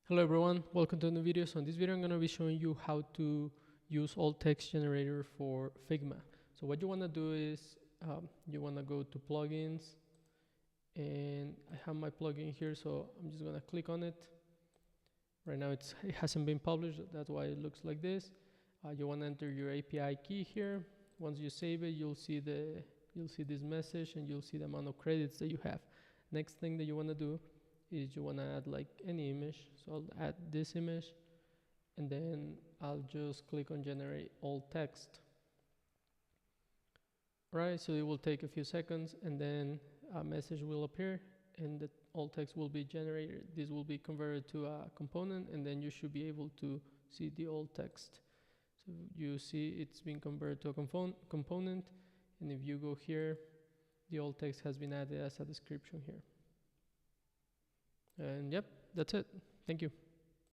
Hello everyone, welcome to the new video. So in this video I'm going to be showing you how to use alt text generator for Figma. So what you want to do is you want to go to plugins, and I have my plugin here, so I'm just going to click on it. Right now it hasn't been published, that's why it looks like this. You want to enter your API key here. Once you save it, you'll see this message and you'll see the amount of credits that you have. Next thing that you want to do is you want to add like any image. So I'll add this image, and then I'll just click on generate alt text. Right, so it will take a few seconds, and then a message will appear and the alt text will be generated. This will be converted to a component, and then you should be able to see the alt text. So you see it's been converted to a component, and if you go here, the alt text has been added as a description here. And yep, that's it. Thank you.